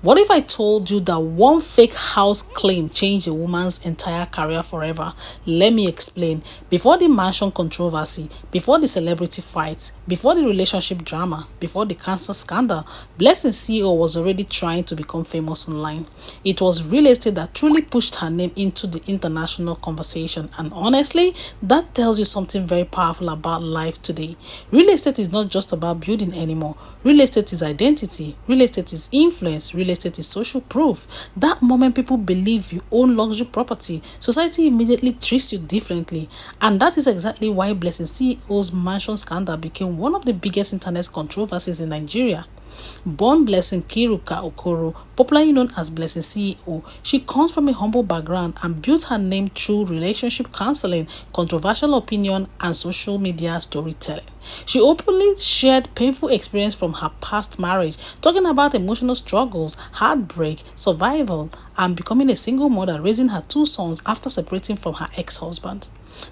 What if I told you that one fake house claim changed a woman's entire career forever? Let me explain. Before the mansion controversy, before the celebrity fights, before the relationship drama, before the cancer scandal, Blessing CEO was already trying to become famous online. It was real estate that truly pushed her name into the international conversation, and honestly, that tells you something very powerful about life today. Real estate is not just about building anymore. Real estate is identity. Real estate is influence. Real estate is social proof. That moment people believe you own luxury property, society immediately treats you differently. And that is exactly why Blessing CEO's mansion scandal became one of the biggest internet controversies in Nigeria. Born Blessing Kiruka Okoro, popularly known as Blessing CEO, she comes from a humble background and built her name through relationship counseling, controversial opinion, and social media storytelling. She openly shared painful experience from her past marriage, talking about emotional struggles, heartbreak, survival, and becoming a single mother, raising her two sons after separating from her ex-husband.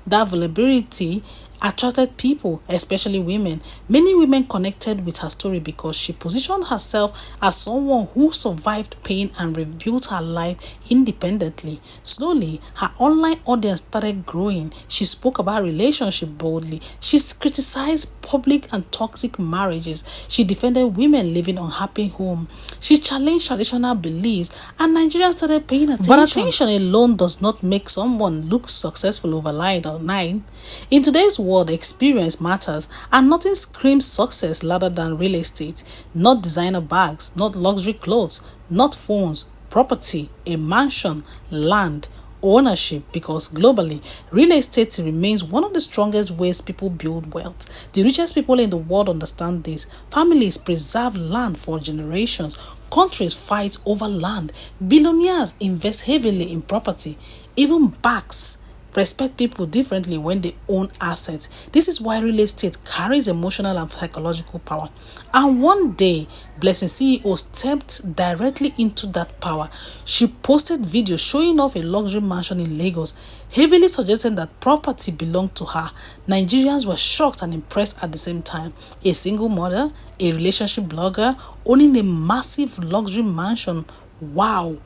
That vulnerability attracted people, especially women. Many women connected with her story because she positioned herself as someone who survived pain and rebuilt her life independently. Slowly, her online audience started growing. She spoke about relationships boldly. She criticized public and toxic marriages. She defended women living unhappy homes. She challenged traditional beliefs, and Nigerians started paying attention. But attention alone does not make someone look successful overnight or night. In today's world, experience matters, and nothing screams success louder than real estate. Not designer bags, not luxury clothes, not phones, property, a mansion, land, ownership, because globally, real estate remains one of the strongest ways people build wealth. The richest people in the world understand this. Families preserve land for generations. Countries fight over land. Billionaires invest heavily in property. Even banks respect people differently when they own assets. This is why real estate carries emotional and psychological power. And one day, Blessing CEO stepped directly into that power. She posted videos showing off a luxury mansion in Lagos, heavily suggesting that property belonged to her. Nigerians were shocked and impressed at the same time. A single mother, a relationship blogger, owning a massive luxury mansion. Wow!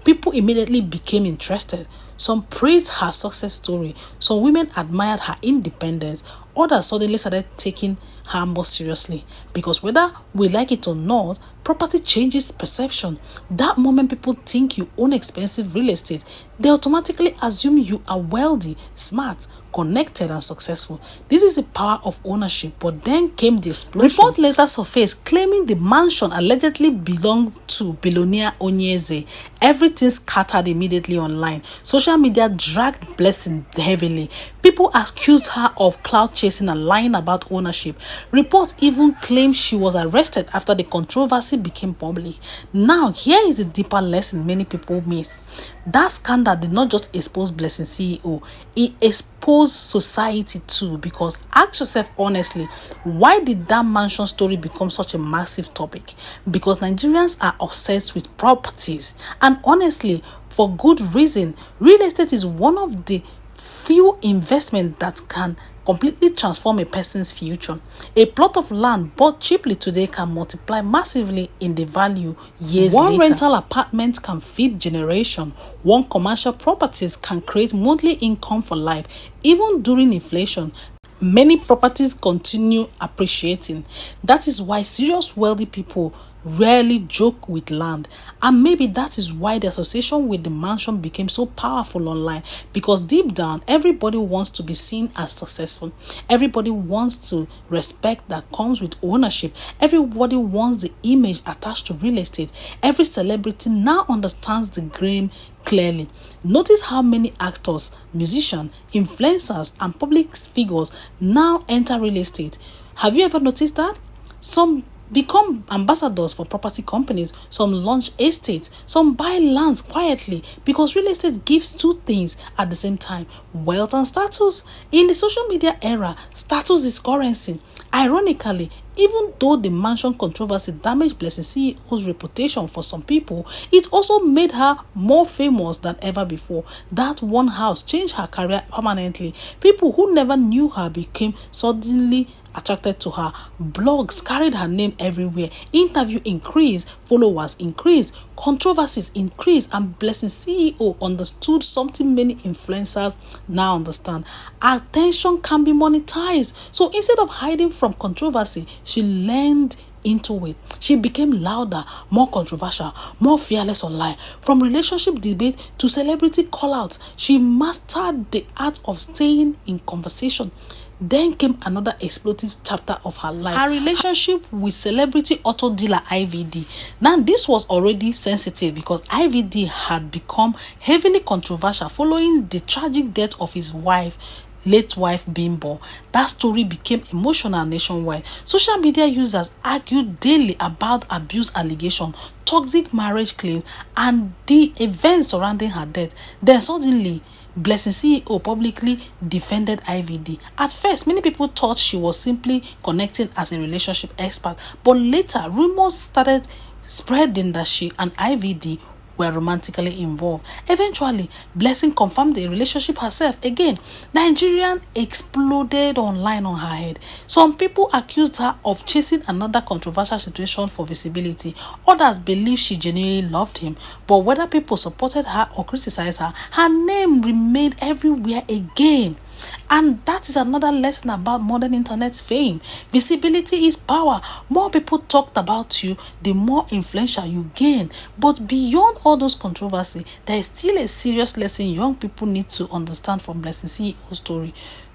People immediately became interested. Some praised her success story. Some women admired her independence. Others suddenly started taking her more seriously. Because whether we like it or not, property changes perception. That moment people think you own expensive real estate, they automatically assume you are wealthy, smart, connected, and successful. This is the power of ownership. But then came the explosion. Report later surfaced claiming the mansion allegedly belonged to billionaire Onyeze. Everything scattered immediately online. Social media dragged Blessing heavily. People accused her of clout chasing and lying about ownership. Reports even claimed she was arrested after the controversy became public. Now, here is a deeper lesson many people miss. That scandal did not just expose Blessing CEO, it exposed society too. Because ask yourself honestly, why did that mansion story become such a massive topic? Because Nigerians are obsessed with properties, and honestly, for good reason. Real estate is one of the few investments that can completely transform a person's future. A plot of land bought cheaply today can multiply massively in the value years later. One rental apartment can feed generation. One commercial properties can create monthly income for life. Even during inflation, many properties continue appreciating. That is why serious wealthy people rarely joke with land, and maybe that is why the association with the mansion became so powerful online. Because deep down, everybody wants to be seen as successful. Everybody wants to respect that comes with ownership. Everybody wants the image attached to real estate. Every celebrity now understands the game clearly. Notice how many actors, musicians, influencers, and public figures now enter real estate. Have you ever noticed that? Some become ambassadors for property companies, some launch estates, some buy lands quietly, because real estate gives two things at the same time: wealth and status. In the social media era, status is currency. Ironically, even though the mansion controversy damaged Blessing CEO's reputation for some people, it also made her more famous than ever before. That one house changed her career permanently. People who never knew her became suddenly attracted to her. Blogs carried her name everywhere. Interview increased, followers increased, controversies increased, and Blessing CEO understood something many influencers now understand. Attention can be monetized. So instead of hiding from controversy, she leaned into it. She became louder, more controversial, more fearless online. From relationship debate to celebrity call-outs, she mastered the art of staying in conversation. Then came another explosive chapter of her life. Her relationship with celebrity auto dealer IVD. Now, this was already sensitive because IVD had become heavily controversial following the tragic death of his late wife Bimbo. That story became emotional nationwide. Social media users argued daily about abuse allegations, toxic marriage claims, and the events surrounding her death. Then suddenly, Blessing CEO publicly defended IVD. At first, many people thought she was simply connecting as a relationship expert, but later rumors started spreading that she and IVD were romantically involved. Eventually, Blessing confirmed the relationship herself. Again, Nigerian exploded online on her head. Some people accused her of chasing another controversial situation for visibility. Others believed she genuinely loved him. But whether people supported her or criticized her, her name remained everywhere again. And that is another lesson about modern internet fame. Visibility is power. More people talked about you, the more influential you gain. But beyond all those controversy, there is still a serious lesson young people need to understand from Blessing CEO's story.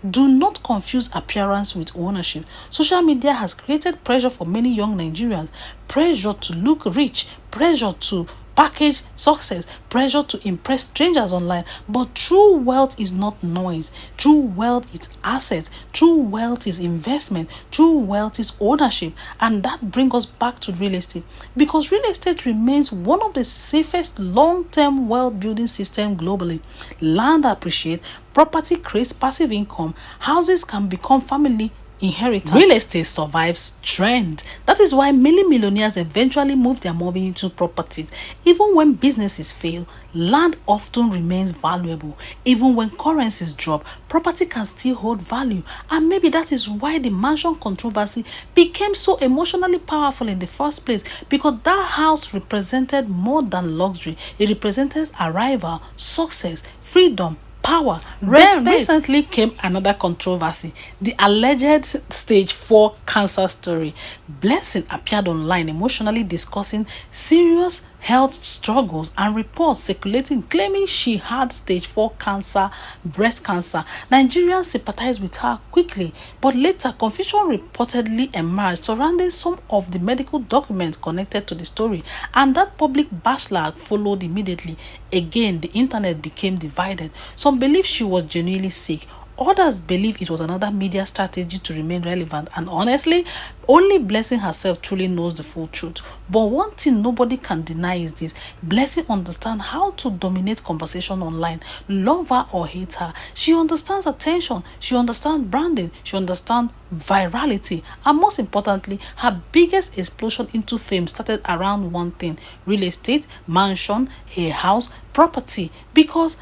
Do not confuse appearance with ownership. Social media has created pressure for many young Nigerians. Pressure to look rich, pressure to package success, pressure to impress strangers online. But true wealth is not noise. True wealth is assets. True wealth is investment. True wealth is ownership. And that brings us back to real estate, because real estate remains one of the safest long-term wealth building systems globally. Land appreciates, property creates passive income, houses can become family inheritance. Real estate survives trend. That is why many millionaires eventually move their money into properties. Even when businesses fail, land often remains valuable. Even when currencies drop, property can still hold value. And maybe that is why the mansion controversy became so emotionally powerful in the first place, because that house represented more than luxury. It represented arrival, success, freedom, power. Then recently came another controversy, the alleged stage 4 cancer story. Blessing appeared online emotionally discussing serious health struggles and reports circulating claiming she had stage 4 cancer, breast cancer. Nigerians sympathized with her quickly, but later confusion reportedly emerged surrounding some of the medical documents connected to the story, and that public backlash followed immediately. Again, the internet became divided. Some believe she was genuinely sick. Others believe it was another media strategy to remain relevant, and honestly, only Blessing herself truly knows the full truth. But one thing nobody can deny is this: Blessing understands how to dominate conversation online. Love her or hate her, she understands attention, she understands branding, she understands virality, and most importantly, her biggest explosion into fame started around one thing: real estate, mansion, a house, property. Because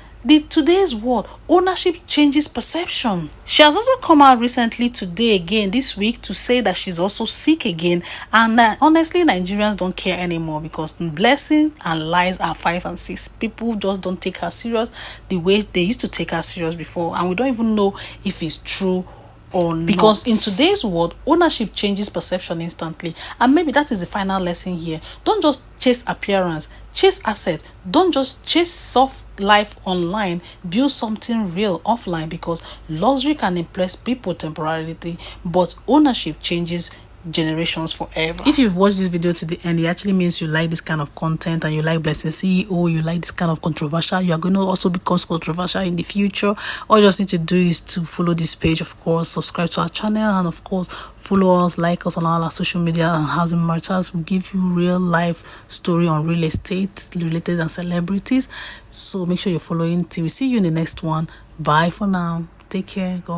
today's world, ownership changes perception. She has also come out recently today again this week to say that she's also sick again, and honestly, Nigerians don't care anymore, because Blessing and lies are 5 and 6. People just don't take her serious the way they used to take her serious before, and we don't even know if it's true or not. Because in today's world, ownership changes perception instantly. And maybe that is the final lesson here. Don't just chase appearance, chase asset. Don't just chase soft life online, build something real offline, because luxury can impress people temporarily, but ownership changes generations forever. If you've watched this video to the end, it actually means you like this kind of content and you like Blessing CEO, you like this kind of controversial. You are going to also become controversial in the future. All you just need to do is to follow this page, of course, subscribe to our channel, and of course follow us, like us on all our social media and housing matters. We give you real life story on real estate related and celebrities, so make sure you're following till we see you in the next one. Bye for now. Take care. God